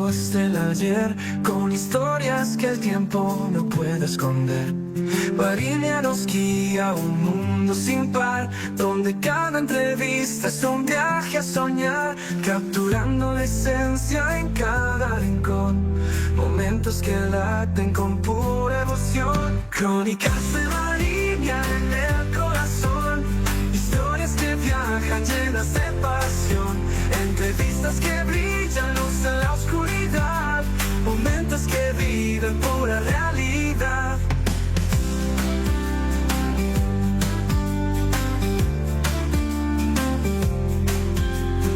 voz del ayer, con historias que el tiempo no puede esconder. Varinia nos guía a un mundo sin par, donde cada entrevista es un viaje a soñar, capturando la esencia en cada rincón, momentos que laten con pura emoción. Crónicas de Varinia en el corazón, historias que viajan llenas de pasión, entrevistas que brillan luz en la oscuridad, momentos que viven pura realidad.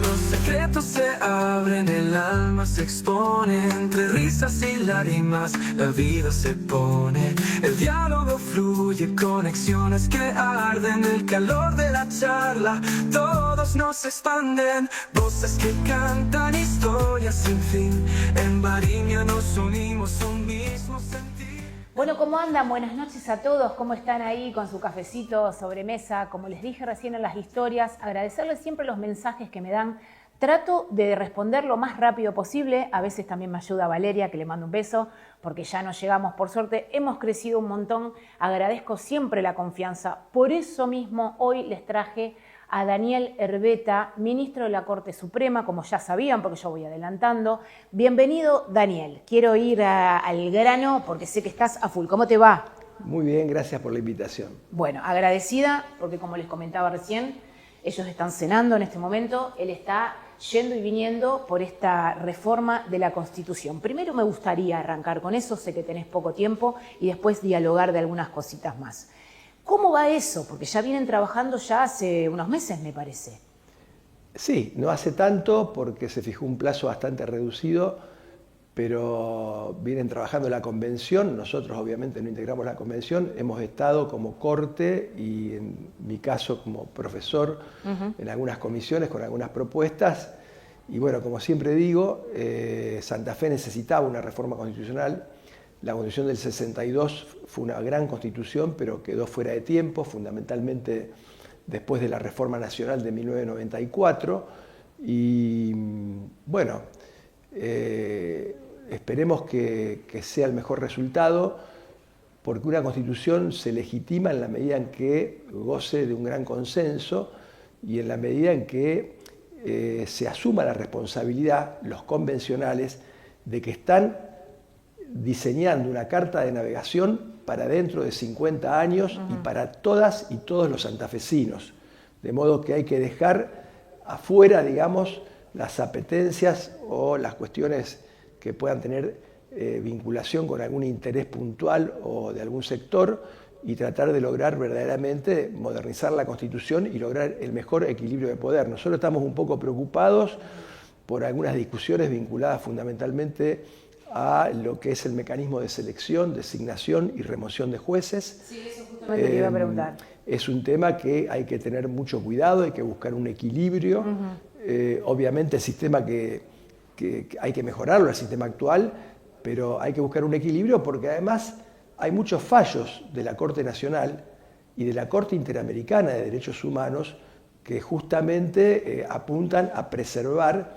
Los secretos se abren, el alma se expone, entre risas y lágrimas la vida se pone. El diálogo fluye, conexiones que arden, el calor de la charla, todos nos expanden. Voces que cantan historias sin fin, en Varinia nos unimos un mismo sentir. Bueno, ¿cómo andan? Buenas noches a todos. ¿Cómo están ahí con su cafecito, sobremesa? Como les dije recién en las historias, agradecerles siempre los mensajes que me dan. Trato de responder lo más rápido posible. A veces también me ayuda Valeria, que le mando un beso, porque ya nos llegamos, por suerte. Hemos crecido un montón. Agradezco siempre la confianza. Por eso mismo hoy les traje a Daniel Herbeta, ministro de la Corte Suprema, como ya sabían, porque yo voy adelantando. Bienvenido, Daniel. Quiero ir al grano porque sé que estás a full. ¿Cómo te va? Muy bien, gracias por la invitación. Bueno, agradecida porque, como les comentaba recién, ellos están cenando en este momento. Él está yendo y viniendo por esta reforma de la Constitución. Primero me gustaría arrancar con eso, sé que tenés poco tiempo, y después dialogar de algunas cositas más. ¿Cómo va eso? Porque ya vienen trabajando ya hace unos meses, me parece. Sí, no hace tanto porque se fijó un plazo bastante reducido, pero vienen trabajando la convención. Nosotros obviamente no integramos la convención, hemos estado como corte y en mi caso como profesor en algunas comisiones con algunas propuestas. Y bueno, como siempre digo, Santa Fe necesitaba una reforma constitucional. La Constitución del 62 fue una gran constitución, pero quedó fuera de tiempo, fundamentalmente después de la Reforma Nacional de 1994. Y bueno, esperemos que sea el mejor resultado, porque una constitución se legitima en la medida en que goce de un gran consenso y en la medida en que se asuma la responsabilidad, los convencionales, de que están diseñando una carta de navegación para dentro de 50 años y para todas y todos los santafesinos. De modo que hay que dejar afuera, digamos, las apetencias o las cuestiones que puedan tener vinculación con algún interés puntual o de algún sector y tratar de lograr verdaderamente modernizar la Constitución y lograr el mejor equilibrio de poder. Nosotros estamos un poco preocupados por algunas discusiones vinculadas fundamentalmente a lo que es el mecanismo de selección, designación y remoción de jueces. Sí, eso justamente te iba a preguntar. Es un tema que hay que tener mucho cuidado, hay que buscar un equilibrio. Obviamente el sistema que hay que mejorarlo, el sistema actual, pero hay que buscar un equilibrio porque además hay muchos fallos de la Corte Nacional y de la Corte Interamericana de Derechos Humanos que justamente apuntan a preservar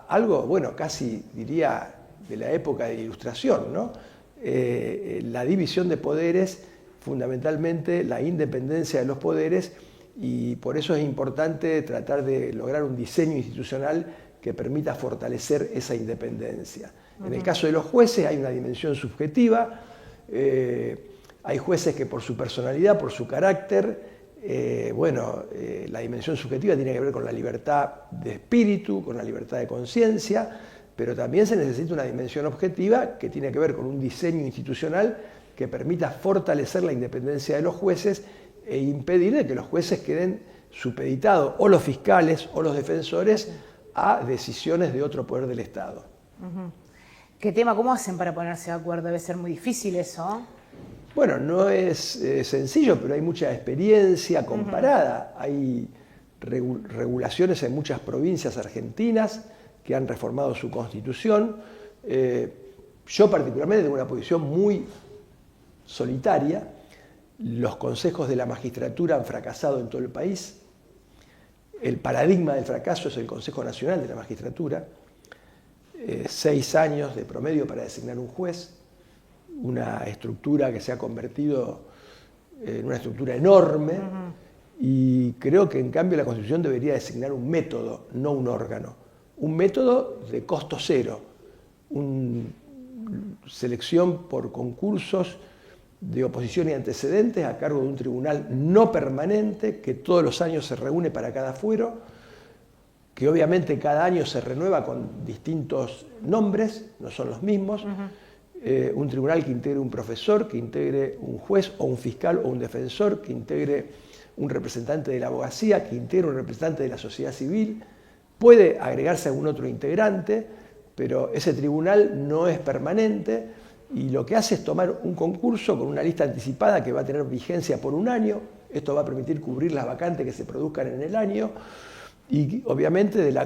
algo, bueno, casi diría de la época de la Ilustración, ¿no? La división de poderes, fundamentalmente la independencia de los poderes, y por eso es importante tratar de lograr un diseño institucional que permita fortalecer esa independencia. En el caso de los jueces hay una dimensión subjetiva, hay jueces que por su personalidad, por su carácter, la dimensión subjetiva tiene que ver con la libertad de espíritu, con la libertad de conciencia, pero también se necesita una dimensión objetiva que tiene que ver con un diseño institucional que permita fortalecer la independencia de los jueces e impedir de que los jueces queden supeditados, o los fiscales o los defensores, a decisiones de otro poder del Estado. ¿Qué tema? ¿Cómo hacen para ponerse de acuerdo? Debe ser muy difícil eso. Bueno, no es sencillo, pero hay mucha experiencia comparada. Hay regulaciones en muchas provincias argentinas que han reformado su constitución. Yo particularmente tengo una posición muy solitaria. Los consejos de la magistratura han fracasado en todo el país. El paradigma del fracaso es el Consejo Nacional de la Magistratura. 6 años de promedio para designar un juez, una estructura que se ha convertido en una estructura enorme, y creo que en cambio la Constitución debería designar un método, no un órgano. Un método de costo cero, una selección por concursos de oposición y antecedentes a cargo de un tribunal no permanente que todos los años se reúne para cada fuero, que obviamente cada año se renueva con distintos nombres, no son los mismos. Un tribunal que integre un profesor, que integre un juez o un fiscal o un defensor, que integre un representante de la abogacía, que integre un representante de la sociedad civil. Puede agregarse algún otro integrante, pero ese tribunal no es permanente y lo que hace es tomar un concurso con una lista anticipada que va a tener vigencia por un año. Esto va a permitir cubrir las vacantes que se produzcan en el año y obviamente del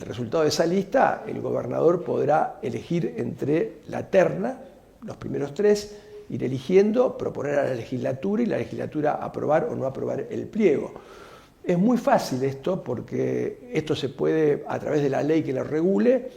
resultado de esa lista el gobernador podrá elegir entre la terna, los primeros 3, ir eligiendo, proponer a la legislatura y la legislatura aprobar o no aprobar el pliego. Es muy fácil esto porque esto se puede, a través de la ley que lo regule,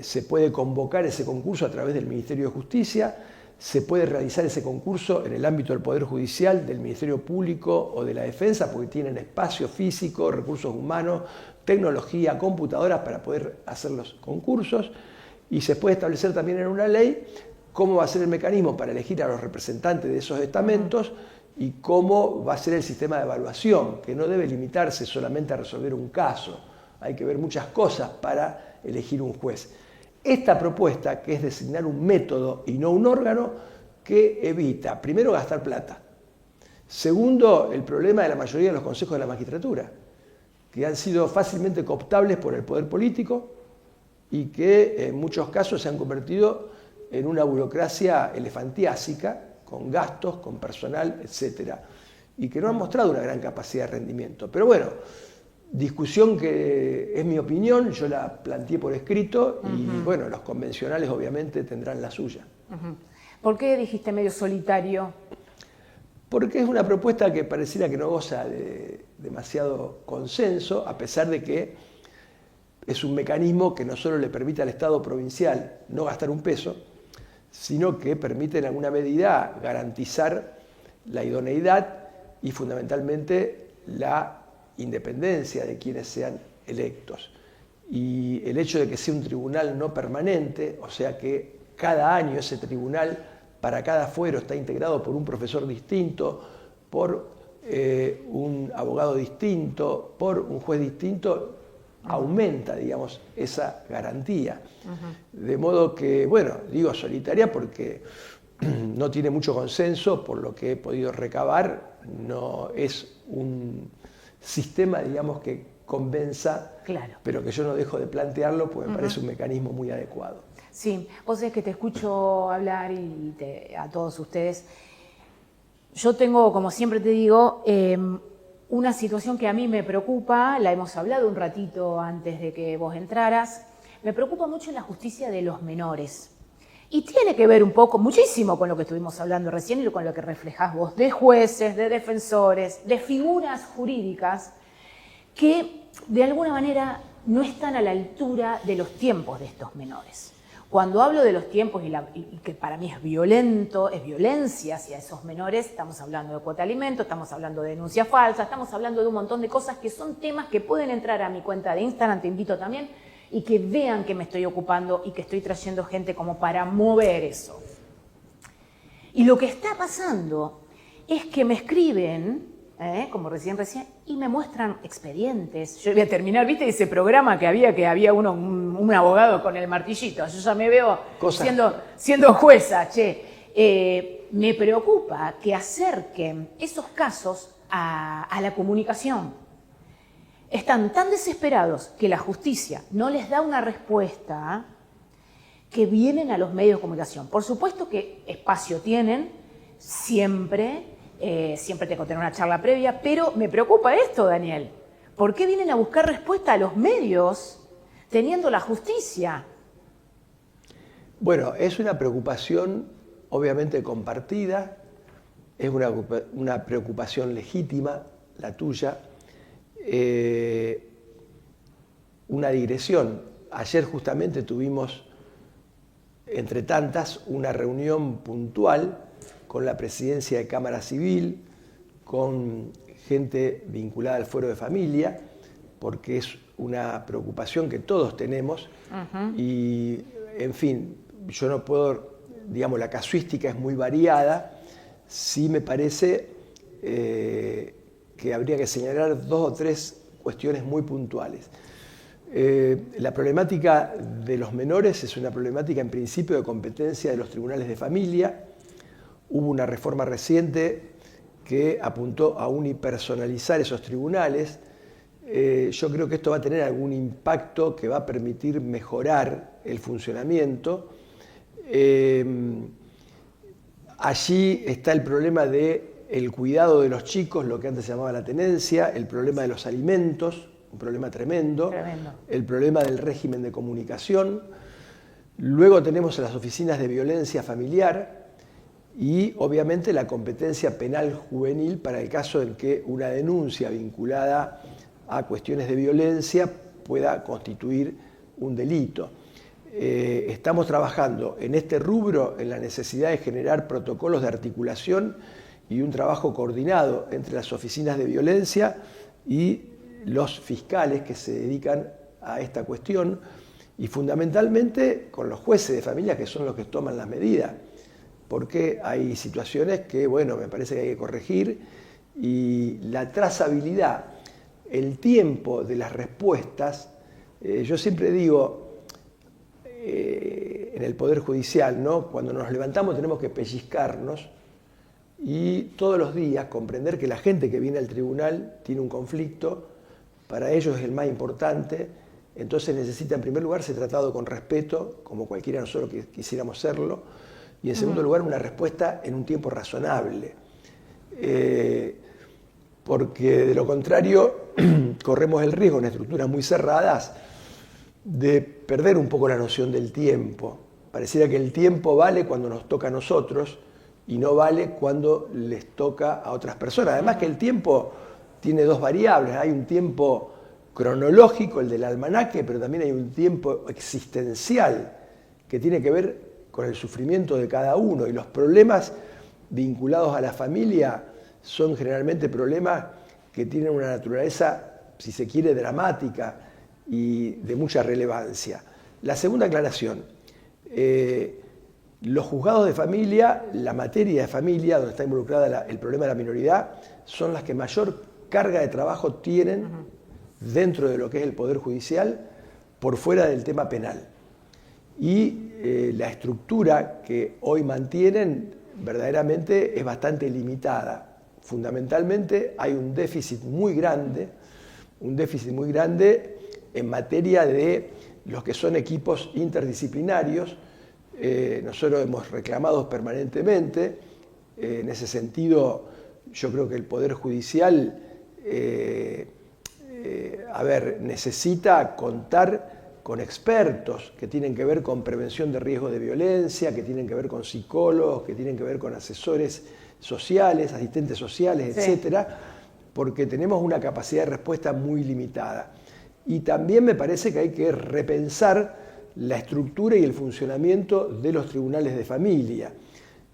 se puede convocar ese concurso a través del Ministerio de Justicia, se puede realizar ese concurso en el ámbito del Poder Judicial, del Ministerio Público o de la Defensa, porque tienen espacio físico, recursos humanos, tecnología, computadoras para poder hacer los concursos, y se puede establecer también en una ley cómo va a ser el mecanismo para elegir a los representantes de esos estamentos y cómo va a ser el sistema de evaluación, que no debe limitarse solamente a resolver un caso. Hay que ver muchas cosas para elegir un juez. Esta propuesta, que es designar un método y no un órgano, que evita, primero, gastar plata. Segundo, el problema de la mayoría de los consejos de la magistratura, que han sido fácilmente cooptables por el poder político y que en muchos casos se han convertido en una burocracia elefantiásica, con gastos, con personal, etc. Y que no han mostrado una gran capacidad de rendimiento. Pero bueno, discusión que es mi opinión, yo la planteé por escrito y bueno, los convencionales obviamente tendrán la suya. ¿Por qué dijiste medio solitario? Porque es una propuesta que pareciera que no goza de demasiado consenso, a pesar de que es un mecanismo que no solo le permite al Estado provincial no gastar un peso, sino que permite en alguna medida garantizar la idoneidad y fundamentalmente la independencia de quienes sean electos. Y el hecho de que sea un tribunal no permanente, o sea que cada año ese tribunal para cada fuero está integrado por un profesor distinto, por un abogado distinto, por un juez distinto, aumenta, digamos, esa garantía. De modo que, bueno, digo solitaria porque no tiene mucho consenso, por lo que he podido recabar, no es un sistema, digamos, que convenza, claro, pero que yo no dejo de plantearlo porque me parece un mecanismo muy adecuado. Sí, vos sabés que te escucho hablar y a todos ustedes. Yo tengo, como siempre te digo, una situación que a mí me preocupa, la hemos hablado un ratito antes de que vos entraras, me preocupa mucho la justicia de los menores. Y tiene que ver un poco, muchísimo con lo que estuvimos hablando recién y con lo que reflejás vos, de jueces, de defensores, de figuras jurídicas que de alguna manera no están a la altura de los tiempos de estos menores. Cuando hablo de los tiempos y que para mí es violento, es violencia hacia esos menores, estamos hablando de cuota de alimentos, estamos hablando de denuncia falsa, estamos hablando de un montón de cosas que son temas que pueden entrar a mi cuenta de Instagram, te invito también, y que vean que me estoy ocupando y que estoy trayendo gente como para mover eso. Y lo que está pasando es que me escriben, como recién, y me muestran expedientes. Yo voy a terminar, ¿viste ese programa que había un abogado con el martillito? Yo ya me veo siendo jueza, me preocupa que acerquen esos casos a la comunicación. Están tan desesperados que la justicia no les da una respuesta que vienen a los medios de comunicación. Por supuesto que espacio tienen, siempre tengo que tener una charla previa, pero me preocupa esto, Daniel. ¿Por qué vienen a buscar respuesta a los medios teniendo la justicia? Bueno, es una preocupación obviamente compartida, es una preocupación legítima, la tuya, una digresión. ayer justamente tuvimos, entre tantas, una reunión puntual con la presidencia de Cámara Civil, con gente vinculada al Fuero de Familia, porque es una preocupación que todos tenemos. Y, en fin, yo no puedo, digamos, la casuística es muy variada. Sí me parece que habría que señalar 2 o 3 cuestiones muy puntuales. La problemática de los menores es una problemática en principio de competencia de los tribunales de familia. Hubo una reforma reciente que apuntó a unipersonalizar esos tribunales. Yo creo que esto va a tener algún impacto que va a permitir mejorar el funcionamiento. Allí está el problema del cuidado de los chicos, lo que antes se llamaba la tenencia, el problema de los alimentos, un problema tremendo, el problema del régimen de comunicación. Luego tenemos las oficinas de violencia familiar y obviamente la competencia penal juvenil para el caso en que una denuncia vinculada a cuestiones de violencia pueda constituir un delito. Estamos trabajando en este rubro en la necesidad de generar protocolos de articulación y un trabajo coordinado entre las oficinas de violencia y los fiscales que se dedican a esta cuestión y fundamentalmente con los jueces de familia que son los que toman las medidas, porque hay situaciones que, bueno, me parece que hay que corregir y la trazabilidad, el tiempo de las respuestas, yo siempre digo, en el Poder Judicial, ¿no? Cuando nos levantamos tenemos que pellizcarnos y todos los días comprender que la gente que viene al tribunal tiene un conflicto, para ellos es el más importante, entonces necesita en primer lugar ser tratado con respeto, como cualquiera de nosotros que quisiéramos serlo, y en segundo lugar una respuesta en un tiempo razonable. Porque de lo contrario corremos el riesgo en estructuras muy cerradas de perder un poco la noción del tiempo. Pareciera que el tiempo vale cuando nos toca a nosotros y no vale cuando les toca a otras personas. Además que el tiempo tiene 2 variables. Hay un tiempo cronológico, el del almanaque, pero también hay un tiempo existencial que tiene que ver con el sufrimiento de cada uno. Y los problemas vinculados a la familia son generalmente problemas que tienen una naturaleza, si se quiere, dramática y de mucha relevancia. La segunda aclaración, los juzgados de familia, la materia de familia, donde está involucrada el problema de la minoridad, son las que mayor carga de trabajo tienen dentro de lo que es el Poder Judicial, por fuera del tema penal. Y la estructura que hoy mantienen verdaderamente es bastante limitada. Fundamentalmente hay un déficit muy grande en materia de los que son equipos interdisciplinarios. Nosotros hemos reclamado permanentemente, en ese sentido yo creo que el Poder Judicial necesita contar con expertos que tienen que ver con prevención de riesgos de violencia, que tienen que ver con psicólogos, que tienen que ver con asesores sociales, asistentes sociales, etcétera, porque tenemos una capacidad de respuesta muy limitada. Y también me parece que hay que repensar la estructura y el funcionamiento de los tribunales de familia.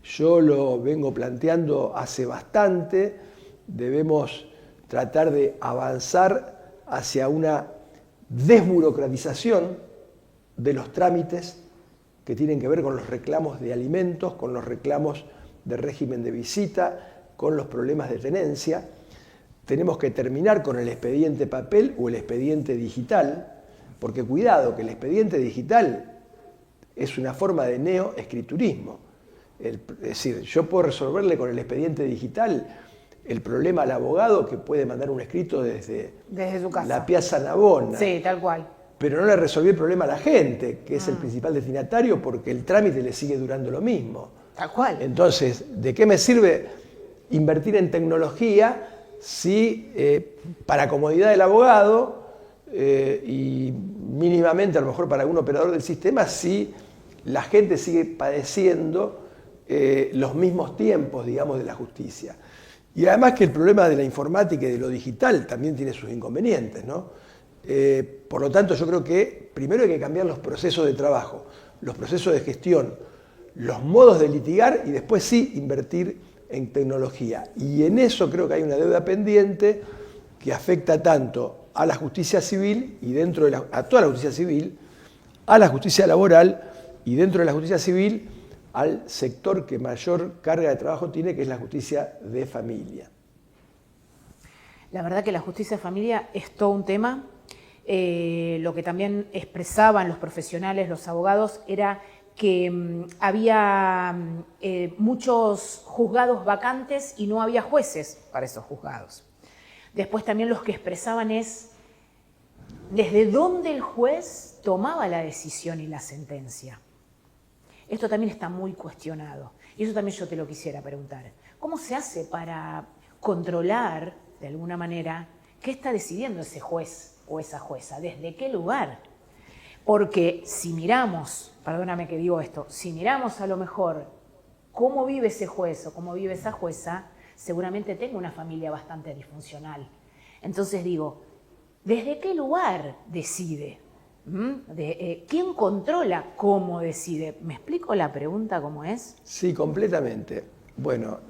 Yo lo vengo planteando hace bastante, debemos tratar de avanzar hacia una desburocratización de los trámites que tienen que ver con los reclamos de alimentos, con los reclamos de régimen de visita, con los problemas de tenencia. Tenemos que terminar con el expediente papel o el expediente digital, porque cuidado, que el expediente digital es una forma de neoescriturismo. Es decir, yo puedo resolverle con el expediente digital el problema al abogado que puede mandar un escrito desde su casa, la Piazza Navona. Sí, tal cual. Pero no le resolví el problema a la gente, que es el principal destinatario, porque el trámite le sigue durando lo mismo. Tal cual. Entonces, ¿de qué me sirve invertir en tecnología si para comodidad del abogado y mínimamente a lo mejor para algún operador del sistema, si la gente sigue padeciendo los mismos tiempos, digamos, de la justicia? Y además que el problema de la informática y de lo digital también tiene sus inconvenientes, ¿no? Por lo tanto, yo creo que primero hay que cambiar los procesos de trabajo, los procesos de gestión, los modos de litigar y después sí invertir en tecnología. Y en eso creo que hay una deuda pendiente que afecta tanto a la justicia civil y dentro de a toda la justicia civil, a la justicia laboral y dentro de la justicia civil al sector que mayor carga de trabajo tiene, que es la justicia de familia. La verdad que la justicia de familia es todo un tema. Lo que también expresaban los profesionales, los abogados, era que había muchos juzgados vacantes y no había jueces para esos juzgados. Después también los que expresaban es desde dónde el juez tomaba la decisión y la sentencia. Esto también está muy cuestionado. Y eso también yo te lo quisiera preguntar. ¿Cómo se hace para controlar, de alguna manera, qué está decidiendo ese juez o esa jueza? ¿Desde qué lugar? Porque si miramos, perdóname que digo esto, si miramos a lo mejor cómo vive ese juez o cómo vive esa jueza, seguramente tenga una familia bastante disfuncional. Entonces digo, ¿desde qué lugar decide? ¿Quién controla cómo decide? ¿Me explico la pregunta cómo es? Sí, completamente. Bueno,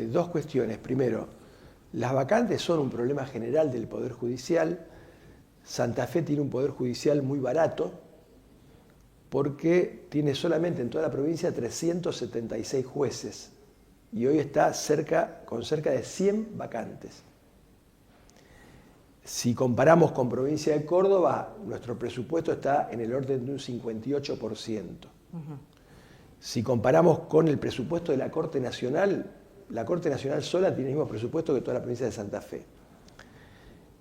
dos cuestiones. Primero, las vacantes son un problema general del Poder Judicial. Santa Fe tiene un Poder Judicial muy barato porque tiene solamente en toda la provincia 376 jueces y hoy está con cerca de 100 vacantes. Si comparamos con provincia de Córdoba, nuestro presupuesto está en el orden de un 58%. Si comparamos con el presupuesto de la Corte Nacional sola tiene el mismo presupuesto que toda la provincia de Santa Fe.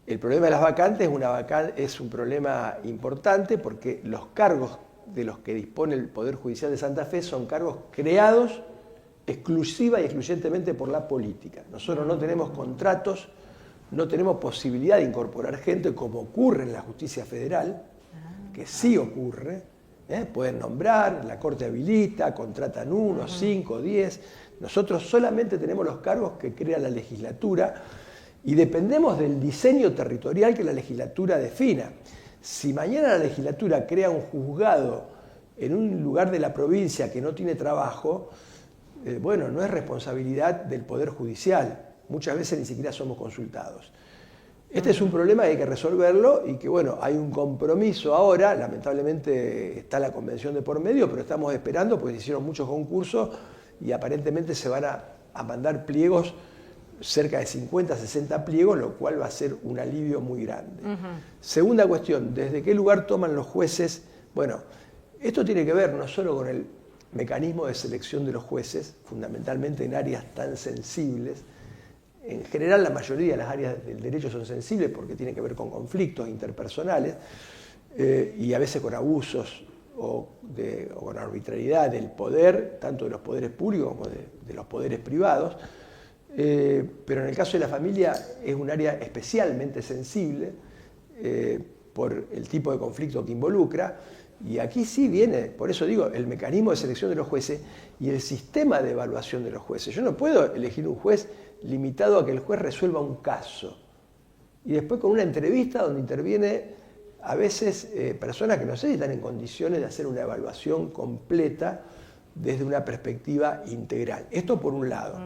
El problema de las vacantes es un problema importante porque los cargos de los que dispone el Poder Judicial de Santa Fe son cargos creados exclusiva y excluyentemente por la política. Nosotros no tenemos contratos, no tenemos posibilidad de incorporar gente como ocurre en la justicia federal, que sí ocurre. Pueden nombrar, la Corte habilita, contratan 1, 5, 10. Nosotros solamente tenemos los cargos que crea la legislatura y dependemos del diseño territorial que la legislatura defina. Si mañana la legislatura crea un juzgado en un lugar de la provincia que no tiene trabajo, bueno, no es responsabilidad del Poder Judicial. Muchas veces ni siquiera somos consultados. Este es un problema que hay que resolverlo y que, bueno, hay un compromiso ahora, lamentablemente está la convención de por medio, pero estamos esperando porque se hicieron muchos concursos y aparentemente se van a mandar pliegos, cerca de 50, 60 pliegos, lo cual va a ser un alivio muy grande. Segunda cuestión, ¿desde qué lugar toman los jueces? Bueno, esto tiene que ver no solo con el mecanismo de selección de los jueces, fundamentalmente en áreas tan sensibles. En general, la mayoría de las áreas del derecho son sensibles porque tienen que ver con conflictos interpersonales y a veces con abusos o con arbitrariedad del poder, tanto de los poderes públicos como de los poderes privados. Pero en el caso de la familia es un área especialmente sensible por el tipo de conflicto que involucra. Y aquí sí viene, por eso digo, el mecanismo de selección de los jueces y el sistema de evaluación de los jueces. Yo no puedo elegir un juez limitado a que el juez resuelva un caso. Y después con una entrevista donde interviene a veces personas que no sé si están en condiciones de hacer una evaluación completa desde una perspectiva integral. Esto por un lado.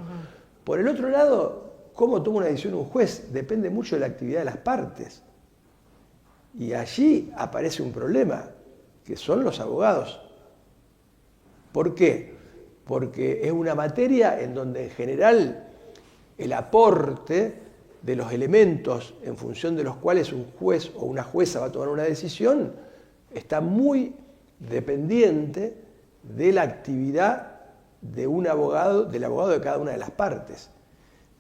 Por el otro lado, cómo toma una decisión un juez depende mucho de la actividad de las partes. Y allí aparece un problema, que son los abogados. ¿Por qué? Porque es una materia en donde en general el aporte de los elementos en función de los cuales un juez o una jueza va a tomar una decisión está muy dependiente de la actividad de un abogado, del abogado de cada una de las partes.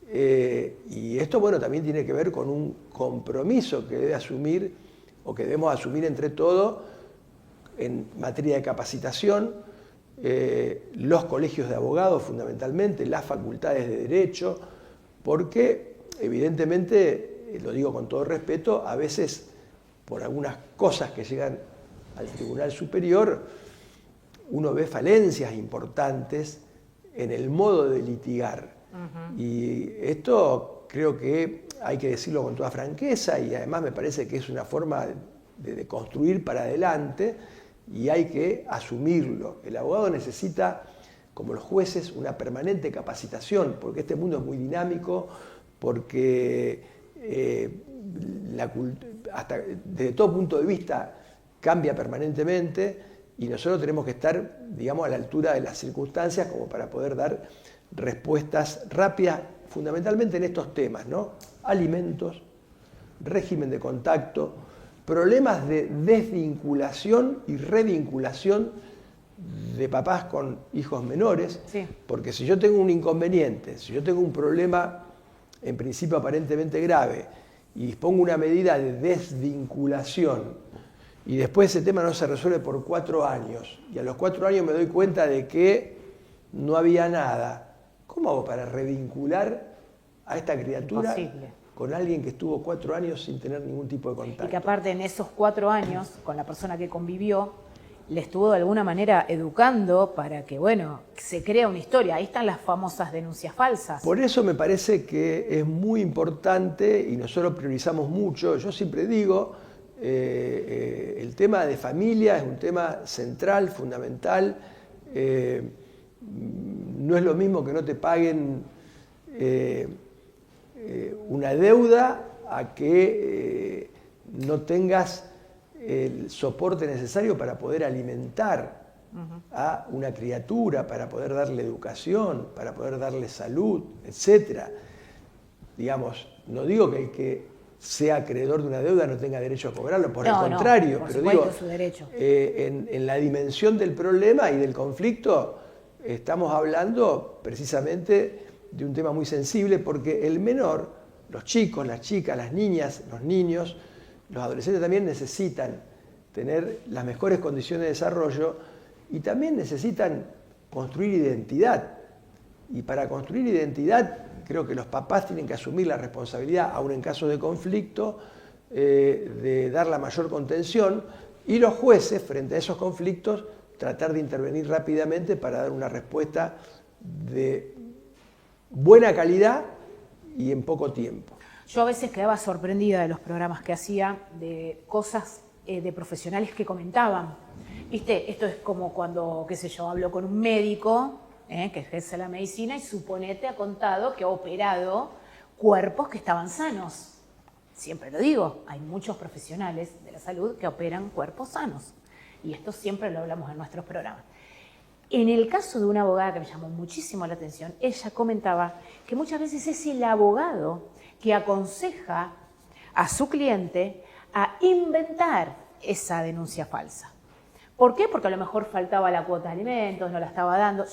Y esto, bueno, también tiene que ver con un compromiso que debe asumir o que debemos asumir entre todos en materia de capacitación, los colegios de abogados fundamentalmente, las facultades de derecho, porque evidentemente, lo digo con todo respeto, a veces por algunas cosas que llegan al Tribunal Superior, uno ve falencias importantes en el modo de litigar. Y esto creo que hay que decirlo con toda franqueza y además me parece que es una forma de construir para adelante y hay que asumirlo. El abogado necesita, como los jueces, una permanente capacitación, porque este mundo es muy dinámico, porque hasta desde todo punto de vista cambia permanentemente y nosotros tenemos que estar, digamos, a la altura de las circunstancias como para poder dar respuestas rápidas, fundamentalmente en estos temas, ¿no? Alimentos, régimen de contacto, problemas de desvinculación y revinculación de papás con hijos menores, Sí. porque si yo tengo un inconveniente, si yo tengo un problema en principio aparentemente grave y dispongo una medida de desvinculación y después ese tema no se resuelve por 4 años y a los 4 años me doy cuenta de que no había nada, ¿cómo hago para revincular a esta criatura Imposible. con alguien que estuvo 4 años sin tener ningún tipo de contacto? Y que aparte en esos 4 años, con la persona que convivió, le estuvo de alguna manera educando para que, bueno, se crea una historia. Ahí están las famosas denuncias falsas. Por eso me parece que es muy importante y nosotros priorizamos mucho. Yo siempre digo, el tema de familia es un tema central, fundamental. No es lo mismo que no te paguen una deuda a que no tengas el soporte necesario para poder alimentar a una criatura, para poder darle educación, para poder darle salud, etc. Digamos, no digo que el que sea acreedor de una deuda no tenga derecho a cobrarlo, por el contrario, por pero supuesto, digo, es su derecho. En la dimensión del problema y del conflicto estamos hablando precisamente de un tema muy sensible porque el menor, los chicos, las chicas, las niñas, los niños, los adolescentes también necesitan tener las mejores condiciones de desarrollo y también necesitan construir identidad. Y para construir identidad creo que los papás tienen que asumir la responsabilidad, aún en caso de conflicto, de dar la mayor contención y los jueces, frente a esos conflictos, tratar de intervenir rápidamente para dar una respuesta de buena calidad y en poco tiempo. Yo a veces quedaba sorprendida de los programas que hacía, de cosas de profesionales que comentaban. ¿Viste? Esto es como cuando, qué sé yo, hablo con un médico que ejerce la medicina y suponete ha contado que ha operado cuerpos que estaban sanos. Siempre lo digo, hay muchos profesionales de la salud que operan cuerpos sanos. Y esto siempre lo hablamos en nuestros programas. En el caso de una abogada que me llamó muchísimo la atención, ella comentaba que muchas veces es el abogado que aconseja a su cliente a inventar esa denuncia falsa. ¿Por qué? Porque a lo mejor faltaba la cuota de alimentos, no la estaba dando.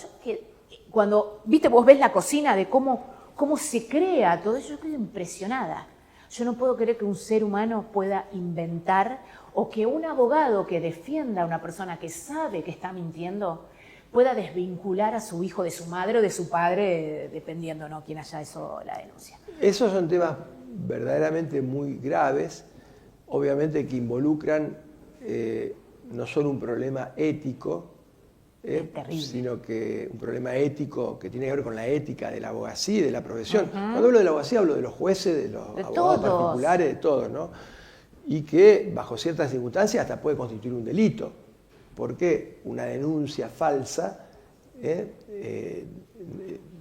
Cuando, viste, vos ves la cocina de cómo se crea todo eso, yo quedo impresionada. Yo no puedo creer que un ser humano pueda inventar o que un abogado que defienda a una persona que sabe que está mintiendo pueda desvincular a su hijo de su madre o de su padre, dependiendo, ¿no?, quién haya hecho la denuncia. Esos son temas verdaderamente muy graves, obviamente que involucran no solo un problema ético, sino que un problema ético que tiene que ver con la ética de la abogacía y de la profesión. Cuando hablo de la abogacía hablo de los jueces, de los abogados particulares, de todos, ¿no? Y que bajo ciertas circunstancias hasta puede constituir un delito, porque una denuncia falsa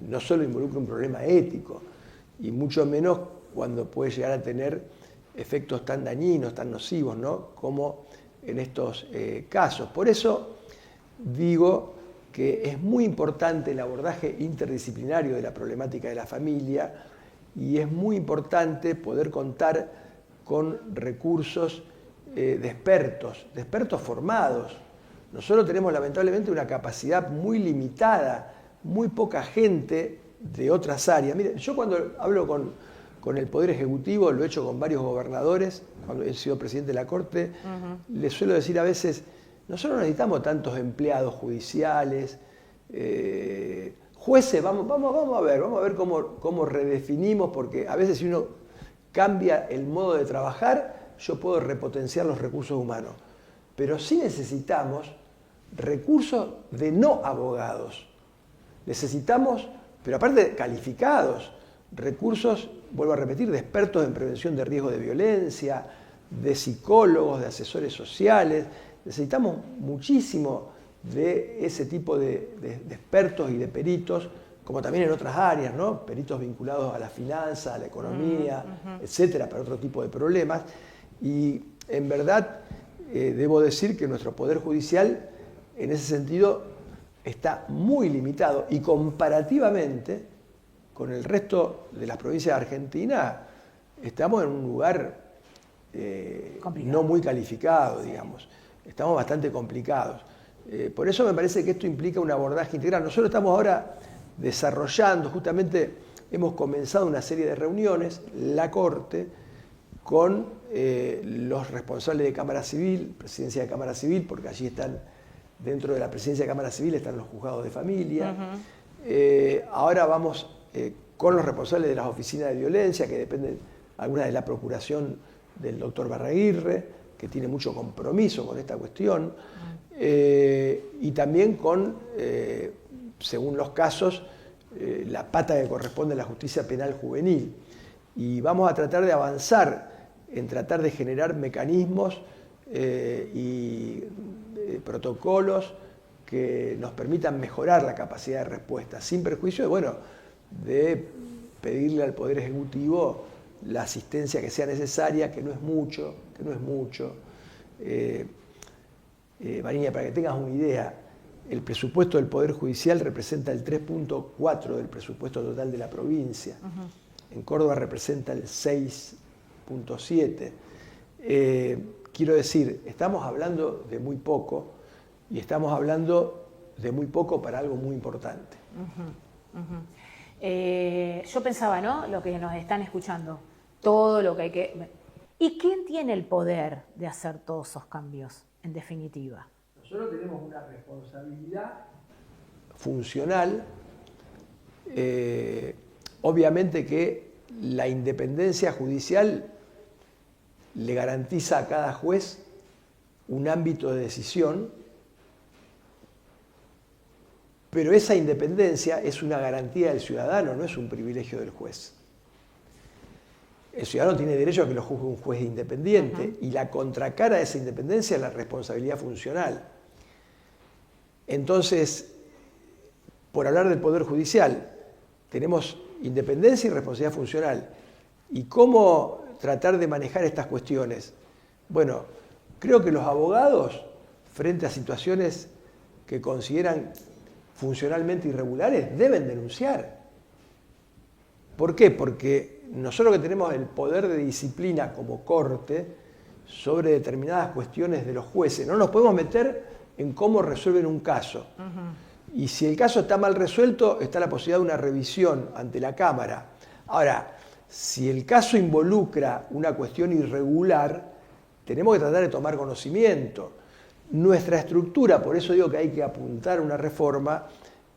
no solo involucra un problema ético, y mucho menos cuando puede llegar a tener efectos tan dañinos, tan nocivos, ¿no?, como en estos casos. Por eso digo que es muy importante el abordaje interdisciplinario de la problemática de la familia y es muy importante poder contar con recursos de expertos formados. Nosotros tenemos lamentablemente una capacidad muy limitada, muy poca gente de otras áreas. Miren, yo cuando hablo con el Poder Ejecutivo, lo he hecho con varios gobernadores, cuando he sido presidente de la Corte, les suelo decir a veces, nosotros no necesitamos tantos empleados judiciales, jueces, vamos a ver cómo redefinimos, porque a veces si uno cambia el modo de trabajar, yo puedo repotenciar los recursos humanos. Pero sí necesitamos recursos de no abogados. Necesitamos, pero aparte calificados, recursos, vuelvo a repetir, de expertos en prevención de riesgo de violencia, de psicólogos, de asesores sociales. Necesitamos muchísimo de ese tipo de expertos y de peritos, como también en otras áreas, ¿no? Peritos vinculados a la finanza, a la economía, etcétera, para otro tipo de problemas. Y en verdad, debo decir que nuestro Poder Judicial, en ese sentido, está muy limitado y comparativamente con el resto de las provincias de Argentina, estamos en un lugar no muy calificado, digamos. Estamos bastante complicados. Por eso me parece que esto implica un abordaje integral. Nosotros estamos ahora desarrollando, justamente hemos comenzado una serie de reuniones, la Corte, con los responsables de Cámara Civil, Presidencia de Cámara Civil, porque allí están, dentro de la Presidencia de Cámara Civil están los juzgados de familia. Ahora vamos con los responsables de las oficinas de violencia, que dependen algunas de la Procuración del doctor Barraguirre, que tiene mucho compromiso con esta cuestión, y también con, según los casos, la pata que corresponde a la justicia penal juvenil. Y vamos a tratar de avanzar en tratar de generar mecanismos y protocolos que nos permitan mejorar la capacidad de respuesta, sin perjuicio de pedirle al Poder Ejecutivo la asistencia que sea necesaria, que no es mucho. Mariña, para que tengas una idea, el presupuesto del Poder Judicial representa el 3.4 del presupuesto total de la provincia. En Córdoba representa el 6.7. Quiero decir, estamos hablando de muy poco, y estamos hablando de muy poco para algo muy importante. Yo pensaba, ¿no? Lo que nos están escuchando, todo lo que hay que... ¿Y quién tiene el poder de hacer todos esos cambios, en definitiva? Nosotros tenemos una responsabilidad funcional. Obviamente que la independencia judicial le garantiza a cada juez un ámbito de decisión, pero esa independencia es una garantía del ciudadano, no es un privilegio del juez. El ciudadano tiene derecho a que lo juzgue un juez independiente, y la contracara de esa independencia es la responsabilidad funcional. Entonces, por hablar del Poder Judicial, tenemos independencia y responsabilidad funcional. ¿Y cómo tratar de manejar estas cuestiones? Bueno, creo que los abogados, frente a situaciones que consideran funcionalmente irregulares, deben denunciar. ¿Por qué? Porque nosotros que tenemos el poder de disciplina como Corte sobre determinadas cuestiones de los jueces, no nos podemos meter en cómo resuelven un caso. Y si el caso está mal resuelto, está la posibilidad de una revisión ante la Cámara. Ahora, si el caso involucra una cuestión irregular, tenemos que tratar de tomar conocimiento. Nuestra estructura, por eso digo que hay que apuntar a una reforma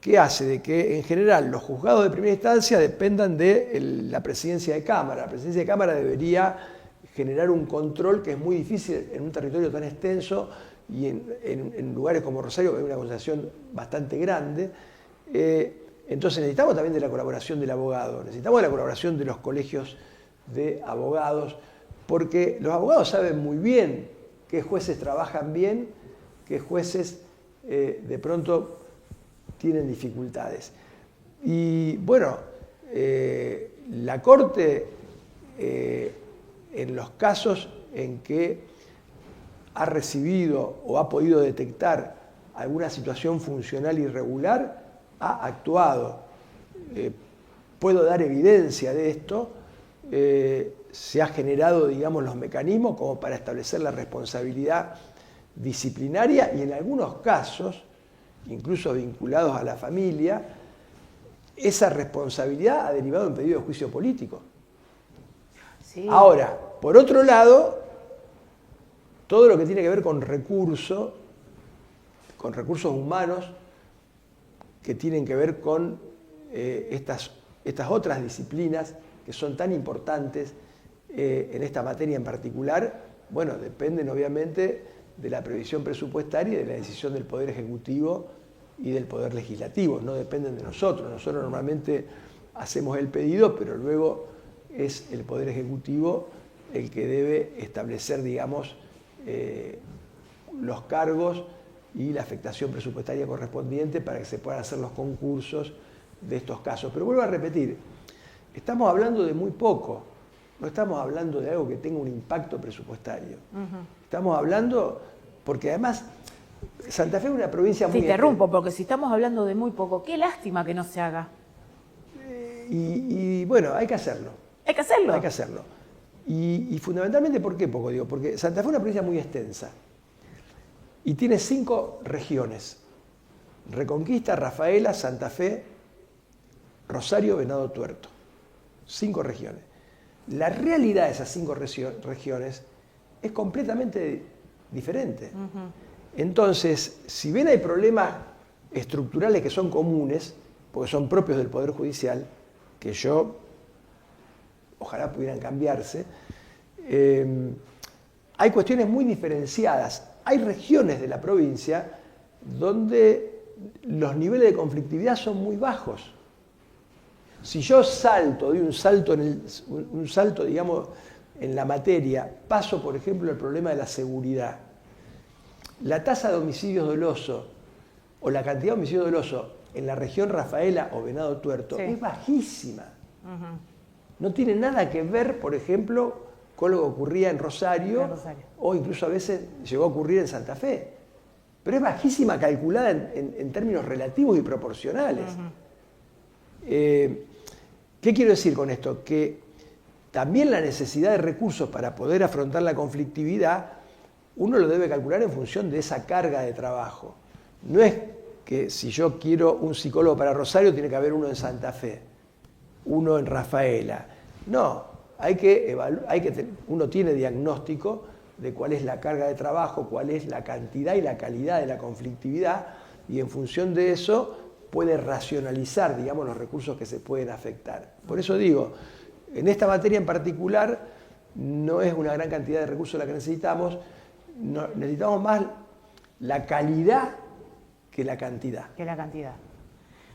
que hace de que, en general, los juzgados de primera instancia dependan de la presidencia de Cámara. La presidencia de Cámara debería generar un control que es muy difícil en un territorio tan extenso y en lugares como Rosario, que hay una concentración bastante grande. Entonces necesitamos también de la colaboración del abogado, necesitamos de la colaboración de los colegios de abogados, porque los abogados saben muy bien qué jueces trabajan bien, qué jueces de pronto tienen dificultades. Y bueno, la Corte, en los casos en que ha recibido o ha podido detectar alguna situación funcional irregular, ha actuado. Puedo dar evidencia de esto. Se ha generado, digamos, los mecanismos como para establecer la responsabilidad disciplinaria y en algunos casos, incluso vinculados a la familia, esa responsabilidad ha derivado en pedido de juicio político. Sí. Ahora, por otro lado, todo lo que tiene que ver con recursos humanos, que tienen que ver con estas otras disciplinas que son tan importantes en esta materia en particular, bueno, dependen obviamente de la previsión presupuestaria y de la decisión del Poder Ejecutivo y del Poder Legislativo, no dependen de nosotros. Nosotros normalmente hacemos el pedido, pero luego es el Poder Ejecutivo el que debe establecer, digamos, los cargos y la afectación presupuestaria correspondiente para que se puedan hacer los concursos de estos casos. Pero vuelvo a repetir, estamos hablando de muy poco, no estamos hablando de algo que tenga un impacto presupuestario. Estamos hablando, porque además Santa Fe es una provincia muy... Te interrumpo, porque si estamos hablando de muy poco, qué lástima que no se haga. Y bueno, hay que hacerlo. Hay que hacerlo. Hay que hacerlo. Y fundamentalmente, ¿por qué poco? Digo, porque Santa Fe es una provincia muy extensa y tiene 5 regiones: Reconquista, Rafaela, Santa Fe, Rosario, Venado Tuerto. 5 regiones. La realidad de esas 5 regiones es completamente diferente. Entonces, si bien hay problemas estructurales que son comunes, porque son propios del Poder Judicial, que ojalá pudieran cambiarse, hay cuestiones muy diferenciadas. Hay regiones de la provincia donde los niveles de conflictividad son muy bajos. Si yo doy un salto, digamos, en la materia, paso, por ejemplo, al problema de la seguridad. La tasa de homicidios dolosos o la cantidad de homicidios dolosos en la región Rafaela o Venado Tuerto es bajísima. No tiene nada que ver, por ejemplo, con lo que ocurría en Rosario, o incluso a veces llegó a ocurrir en Santa Fe. Pero es bajísima calculada en términos relativos y proporcionales. ¿Qué quiero decir con esto? Que también la necesidad de recursos para poder afrontar la conflictividad, uno lo debe calcular en función de esa carga de trabajo. No es que si yo quiero un psicólogo para Rosario, tiene que haber uno en Santa Fe, uno en Rafaela. No, uno tiene diagnóstico de cuál es la carga de trabajo, cuál es la cantidad y la calidad de la conflictividad, y en función de eso puede racionalizar, digamos, los recursos que se pueden afectar. Por eso digo, en esta materia en particular no es una gran cantidad de recursos la que necesitamos, necesitamos más la calidad que la cantidad.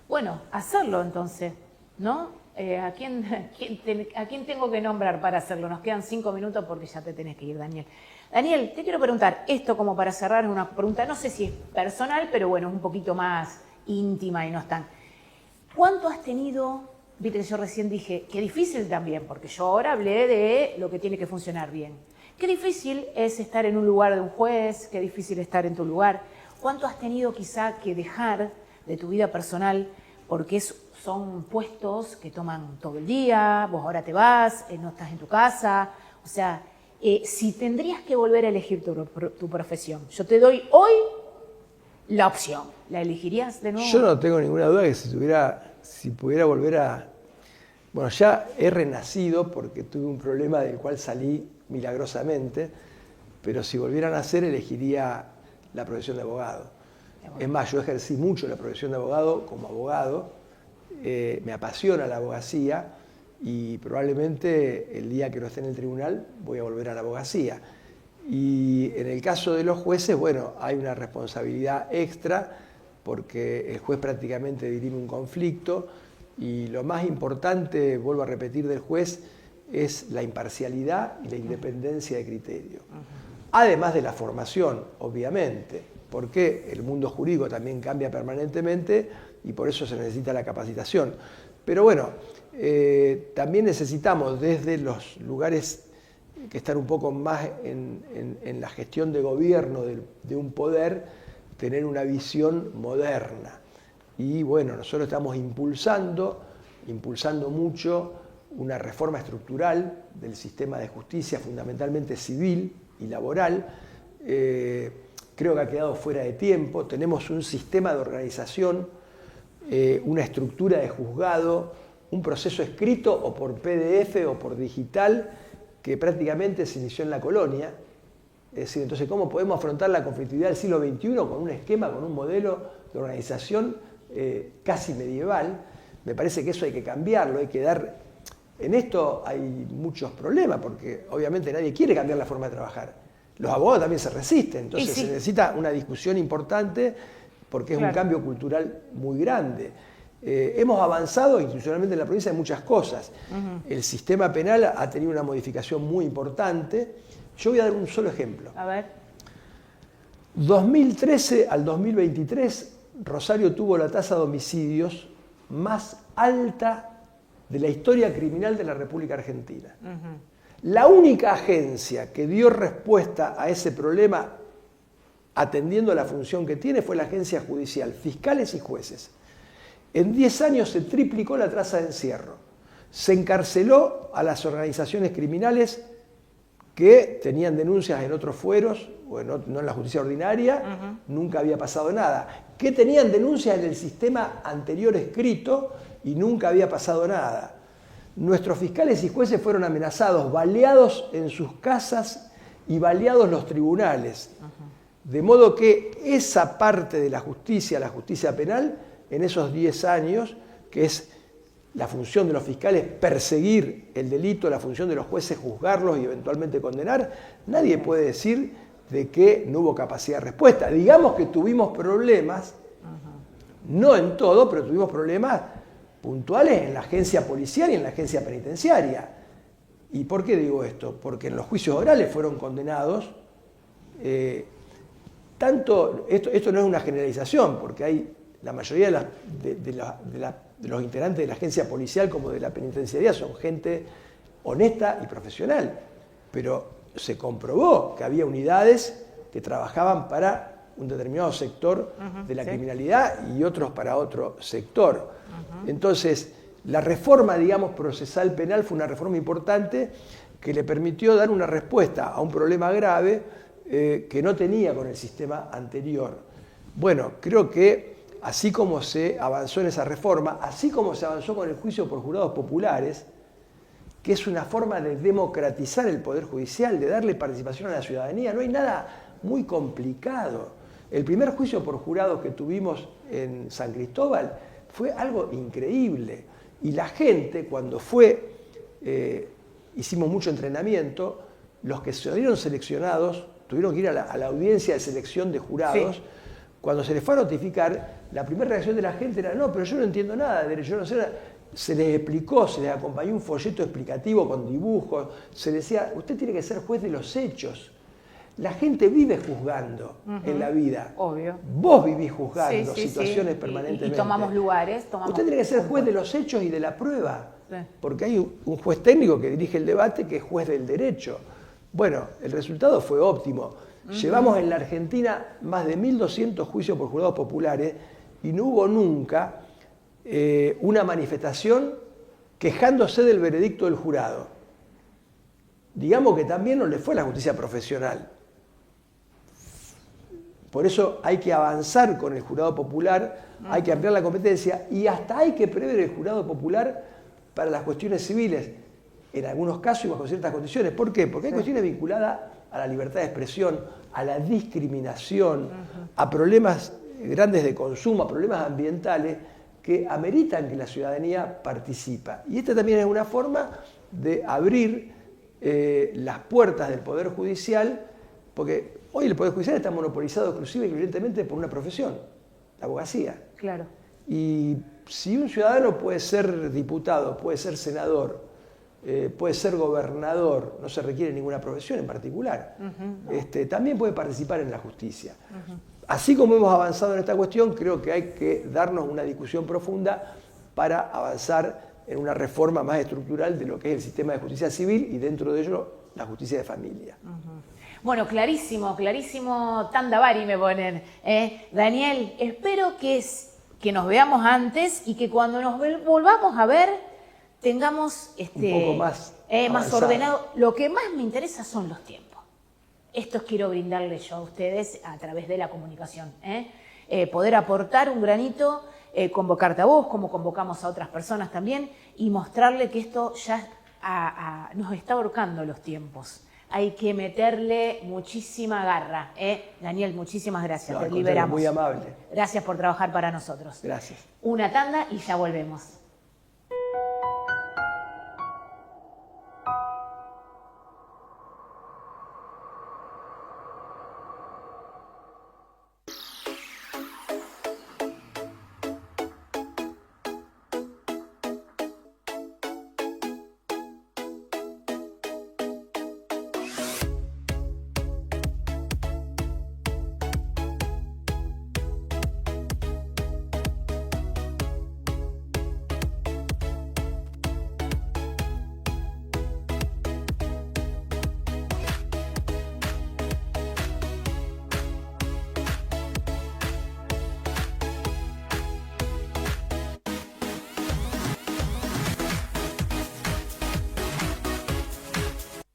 Bueno, hacerlo entonces, ¿no? ¿A quién tengo que nombrar para hacerlo? Nos quedan 5 minutos porque ya te tenés que ir, Daniel. Daniel, te quiero preguntar, esto como para cerrar, es una pregunta, no sé si es personal, pero bueno, es un poquito más íntima y no es tan... ¿Cuánto has tenido? Viste que yo recién dije, qué difícil también, porque yo ahora hablé de lo que tiene que funcionar bien. Qué difícil es estar en un lugar de un juez, qué difícil estar en tu lugar. ¿Cuánto has tenido quizá que dejar de tu vida personal porque son puestos que toman todo el día, vos ahora te vas, no estás en tu casa? O sea, si tendrías que volver a elegir tu profesión, yo te doy hoy la opción, ¿la elegirías de nuevo? Yo no tengo ninguna duda que si pudiera volver a... Bueno, ya he renacido porque tuve un problema del cual salí milagrosamente, pero si volvieran a nacer elegiría la profesión de abogado. Es más, yo ejercí mucho la profesión de abogado como abogado, me apasiona la abogacía y probablemente el día que no esté en el tribunal voy a volver a la abogacía. Y en el caso de los jueces, bueno, hay una responsabilidad extra porque el juez prácticamente dirime un conflicto y lo más importante, vuelvo a repetir, del juez es la imparcialidad y la independencia de criterio. Además de la formación, obviamente, porque el mundo jurídico también cambia permanentemente y por eso se necesita la capacitación. Pero bueno, también necesitamos desde los lugares que están un poco más en la gestión de gobierno de un poder, tener una visión moderna. Y bueno, nosotros estamos impulsando mucho una reforma estructural del sistema de justicia, fundamentalmente civil y laboral. Creo que ha quedado fuera de tiempo. Tenemos un sistema de organización, una estructura de juzgado, un proceso escrito o por PDF o por digital que prácticamente se inició en la colonia. Es decir, entonces, ¿cómo podemos afrontar la conflictividad del siglo XXI con un esquema, con un modelo de organización casi medieval? Me parece que eso hay que cambiarlo, hay que dar... En esto hay muchos problemas, porque obviamente nadie quiere cambiar la forma de trabajar. Los abogados también se resisten, entonces se necesita una discusión importante porque es un cambio cultural muy grande. Hemos avanzado institucionalmente en la provincia en muchas cosas. El sistema penal ha tenido una modificación muy importante. Yo voy a dar un solo ejemplo. A ver. 2013 al 2023, Rosario tuvo la tasa de homicidios más alta de la historia criminal de la República Argentina. La única agencia que dio respuesta a ese problema atendiendo a la función que tiene fue la agencia judicial, fiscales y jueces. En 10 años se triplicó la tasa de encierro. Se encarceló a las organizaciones criminales que tenían denuncias en otros fueros, bueno, no en la justicia ordinaria, nunca había pasado nada. Que tenían denuncias en el sistema anterior escrito y nunca había pasado nada. Nuestros fiscales y jueces fueron amenazados, baleados en sus casas y baleados los tribunales. De modo que esa parte de la justicia penal, en esos 10 años, que es la función de los fiscales perseguir el delito, la función de los jueces juzgarlos y eventualmente condenar, nadie puede decir de que no hubo capacidad de respuesta. Digamos que tuvimos problemas, no en todo, pero tuvimos problemas puntuales en la agencia policial y en la agencia penitenciaria. ¿Y por qué digo esto? Porque en los juicios orales fueron condenados, esto no es una generalización, porque hay la mayoría de los integrantes de la agencia policial como de la penitenciaría son gente honesta y profesional, pero se comprobó que había unidades que trabajaban para un determinado sector de la criminalidad y otros para otro sector. Entonces, la reforma, digamos, procesal penal fue una reforma importante que le permitió dar una respuesta a un problema grave que no tenía con el sistema anterior. Bueno, creo que así como se avanzó en esa reforma, así como se avanzó con el juicio por jurados populares, que es una forma de democratizar el Poder Judicial, de darle participación a la ciudadanía, no hay nada muy complicado. El primer juicio por jurados que tuvimos en San Cristóbal fue algo increíble. Y la gente, cuando hicimos mucho entrenamiento, los que se vieron seleccionados tuvieron que ir a la audiencia de selección de jurados. Sí. Cuando se les fue a notificar, la primera reacción de la gente era: no, pero yo no entiendo nada de derecho, yo no sé nada. Se les explicó, se les acompañó un folleto explicativo con dibujos, se les decía: usted tiene que ser juez de los hechos. La gente vive juzgando en la vida. Obvio. Vos vivís juzgando situaciones permanentemente. Y tomamos lugares. Usted tiene que ser juez de los hechos y de la prueba. Sí. Porque hay un juez técnico que dirige el debate que es juez del derecho. Bueno, el resultado fue óptimo. Llevamos en la Argentina más de 1.200 juicios por jurados populares y no hubo nunca una manifestación quejándose del veredicto del jurado. Digamos que también no le fue a la justicia profesional. Por eso hay que avanzar con el jurado popular, hay que ampliar la competencia y hasta hay que prever el jurado popular para las cuestiones civiles, en algunos casos y bajo ciertas condiciones. ¿Por qué? Porque hay cuestiones vinculadas a la libertad de expresión, a la discriminación, a problemas grandes de consumo, a problemas ambientales que ameritan que la ciudadanía participa. Y esta también es una forma de abrir las puertas del Poder Judicial, porque hoy el Poder Judicial está monopolizado exclusiva y evidentemente por una profesión, la abogacía. Claro. Y si un ciudadano puede ser diputado, puede ser senador, puede ser gobernador, no se requiere ninguna profesión en particular, también puede participar en la justicia. Así como hemos avanzado en esta cuestión, creo que hay que darnos una discusión profunda para avanzar en una reforma más estructural de lo que es el sistema de justicia civil y dentro de ello la justicia de familia. Bueno, clarísimo, clarísimo, Tandavari me ponen. Daniel, espero que nos veamos antes y que cuando nos volvamos a ver tengamos un poco más ordenado. Lo que más me interesa son los tiempos. Esto quiero brindarles yo a ustedes a través de la comunicación. Poder aportar un granito, convocarte a vos, como convocamos a otras personas también, y mostrarle que esto ya nos está ahorcando los tiempos. Hay que meterle muchísima garra. Daniel, muchísimas gracias. Te liberamos. Muy amable. Gracias por trabajar para nosotros. Gracias. Una tanda y ya volvemos.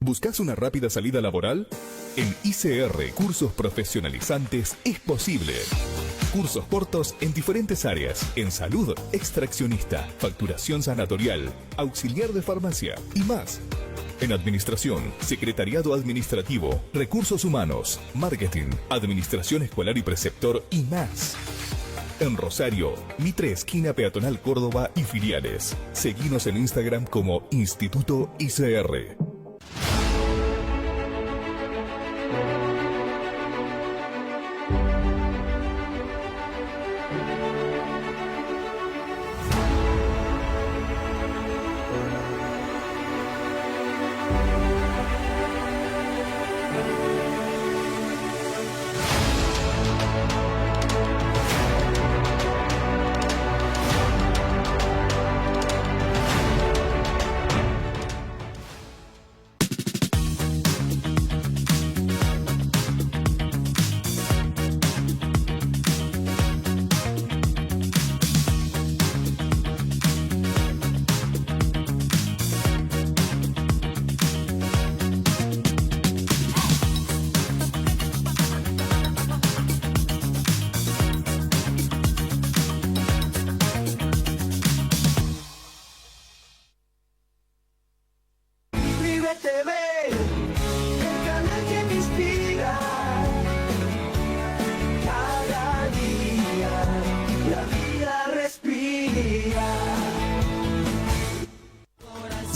¿Buscas una rápida salida laboral? En ICR Cursos Profesionalizantes es posible. Cursos cortos en diferentes áreas, en salud, extraccionista, facturación sanatorial, auxiliar de farmacia y más. En administración, secretariado administrativo, recursos humanos, marketing, administración escolar y preceptor y más. En Rosario, Mitre esquina Peatonal Córdoba y filiales. Seguinos en Instagram como Instituto ICR.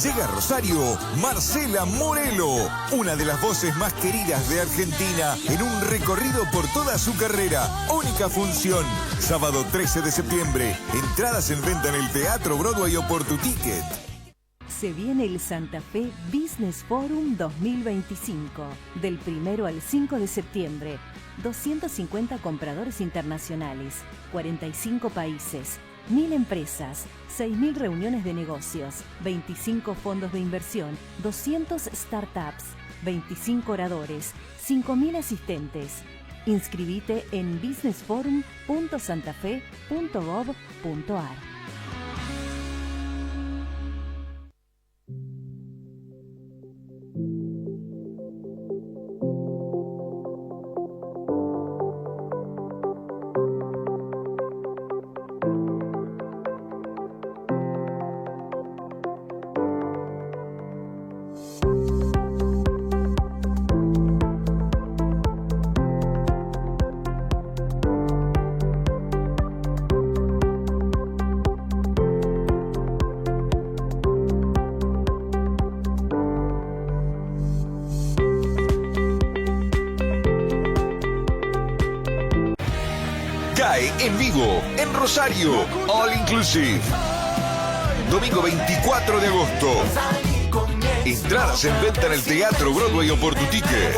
Llega a Rosario Marcela Morelo, una de las voces más queridas de Argentina, en un recorrido por toda su carrera. Única función, sábado 13 de septiembre. Entradas en venta en el Teatro Broadway o por tu ticket. Se viene el Santa Fe Business Forum 2025, del 1 al 5 de septiembre. 250 compradores internacionales, 45 países, 1000 empresas, 6000 reuniones de negocios, 25 fondos de inversión, 200 startups, 25 oradores, 5000 asistentes. Inscribite en businessforum.santafe.gov.ar. Cae en vivo, en Rosario, All Inclusive. Domingo 24 de agosto. Entradas en venta en el Teatro Broadway o por tu ticket.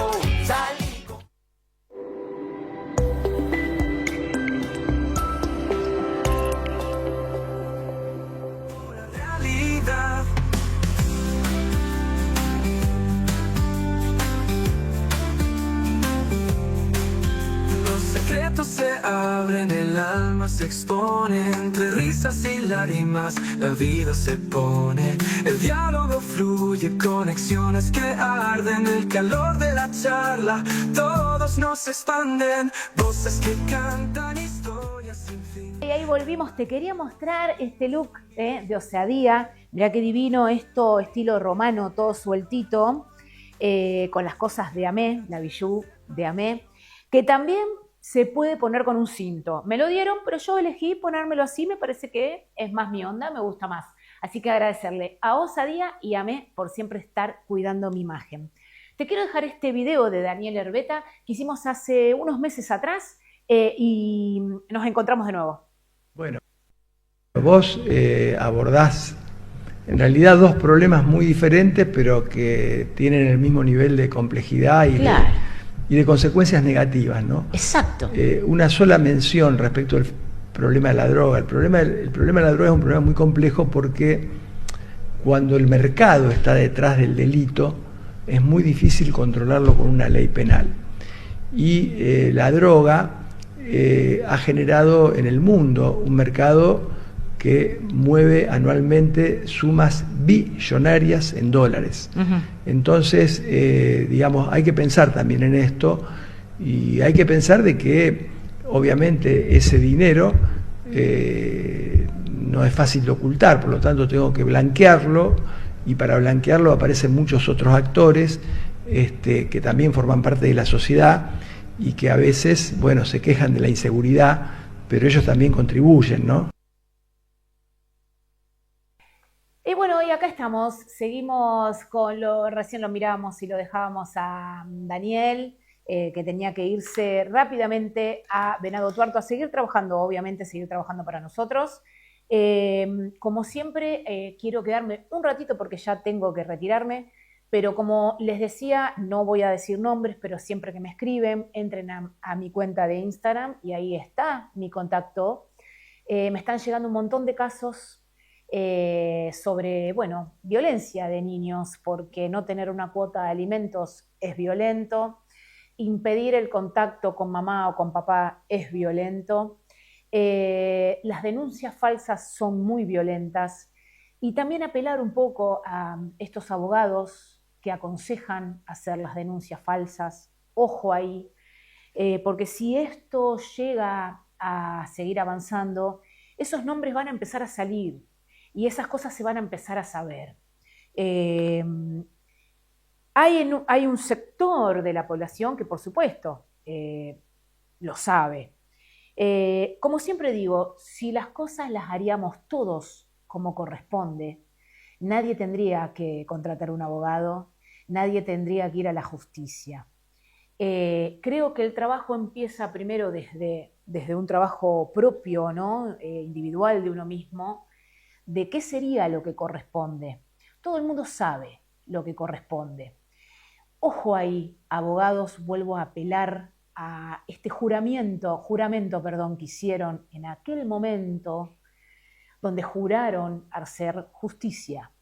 Se abren, el alma se expone, entre risas y lágrimas la vida se pone. El diálogo fluye, conexiones que arden, el calor de la charla, todos nos expanden, voces que cantan historias sin fin. Y ahí volvimos, te quería mostrar este look de Osadía. Mirá qué divino esto, estilo romano, todo sueltito, con las cosas de Amé, la bijou de Amé, que también se puede poner con un cinto. Me lo dieron, pero yo elegí ponérmelo así, me parece que es más mi onda, me gusta más. Así que agradecerle a Osadía y a Amé por siempre estar cuidando mi imagen. Te quiero dejar este video de Daniel Herbeta que hicimos hace unos meses atrás y nos encontramos de nuevo. Bueno, vos abordás en realidad dos problemas muy diferentes, pero que tienen el mismo nivel de complejidad y claro. Y de consecuencias negativas, ¿no? Exacto. Una sola mención respecto al problema de la droga. El problema de la droga es un problema muy complejo porque cuando el mercado está detrás del delito es muy difícil controlarlo con una ley penal. Y la droga ha generado en el mundo un mercado que mueve anualmente sumas billonarias en dólares. Entonces, digamos, hay que pensar también en esto y hay que pensar de que obviamente ese dinero no es fácil de ocultar, por lo tanto tengo que blanquearlo, y para blanquearlo aparecen muchos otros actores que también forman parte de la sociedad y que a veces, bueno, se quejan de la inseguridad, pero ellos también contribuyen, ¿no? Y bueno, y acá estamos, seguimos con recién lo mirábamos y lo dejábamos a Daniel, que tenía que irse rápidamente a Venado Tuerto a seguir trabajando, obviamente seguir trabajando para nosotros. Como siempre, quiero quedarme un ratito porque ya tengo que retirarme, pero como les decía, no voy a decir nombres, pero siempre que me escriben, entren a mi cuenta de Instagram y ahí está mi contacto. Me están llegando un montón de casos sobre, bueno, violencia de niños, porque no tener una cuota de alimentos es violento, impedir el contacto con mamá o con papá es violento. Las denuncias falsas son muy violentas y también apelar un poco a estos abogados que aconsejan hacer las denuncias falsas. Ojo ahí, porque si esto llega a seguir avanzando, esos nombres van a empezar a salir y esas cosas se van a empezar a saber. Hay un sector de la población que, por supuesto, lo sabe. Como siempre digo, si las cosas las haríamos todos como corresponde, nadie tendría que contratar un abogado, nadie tendría que ir a la justicia. Creo que el trabajo empieza primero desde un trabajo propio, ¿no? Individual de uno mismo, de qué sería lo que corresponde. Todo el mundo sabe lo que corresponde. Ojo ahí, abogados, vuelvo a apelar a este juramento, que hicieron en aquel momento donde juraron hacer justicia.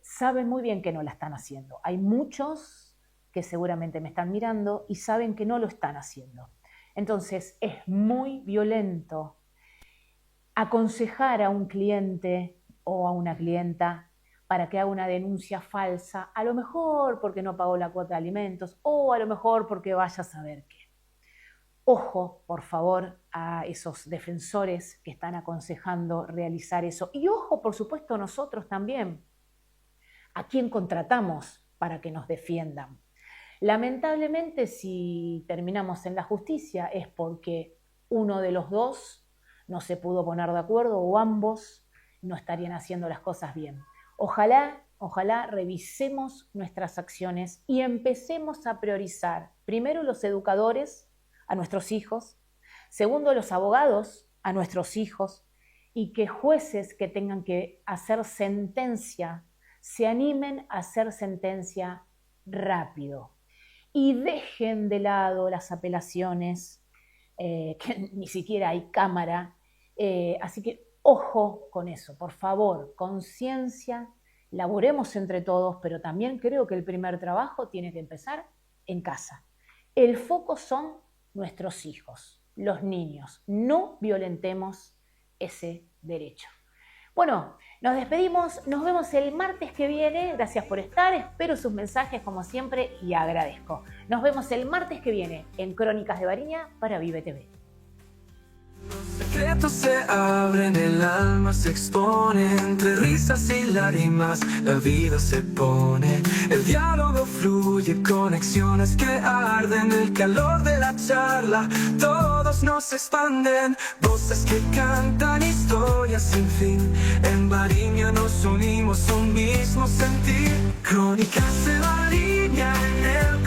Saben muy bien que no la están haciendo. Hay muchos que seguramente me están mirando y saben que no lo están haciendo. Entonces es muy violento aconsejar a un cliente o a una clienta para que haga una denuncia falsa, a lo mejor porque no pagó la cuota de alimentos o a lo mejor porque vaya a saber qué. Ojo, por favor, a esos defensores que están aconsejando realizar eso. Y ojo, por supuesto, nosotros también, a quién contratamos para que nos defiendan. Lamentablemente, si terminamos en la justicia es porque uno de los dos no se pudo poner de acuerdo o ambos no estarían haciendo las cosas bien. Ojalá revisemos nuestras acciones y empecemos a priorizar, primero los educadores, a nuestros hijos, segundo los abogados, a nuestros hijos, y que jueces que tengan que hacer sentencia se animen a hacer sentencia rápido y dejen de lado las apelaciones, que ni siquiera hay cámara, así que ojo con eso, por favor, conciencia, laboremos entre todos, pero también creo que el primer trabajo tiene que empezar en casa. El foco son nuestros hijos, los niños. No violentemos ese derecho. Bueno, nos despedimos, nos vemos el martes que viene. Gracias por estar, espero sus mensajes como siempre y agradezco. Nos vemos el martes que viene en Crónicas de Bariña para Vive TV. Los secretos se abren, el alma se expone, entre risas y lágrimas la vida se pone. El diálogo fluye, conexiones que arden, el calor de la charla, todos nos expanden. Voces que cantan historias sin fin, en Bariña nos unimos, un mismo sentir. Crónicas de Bariña en el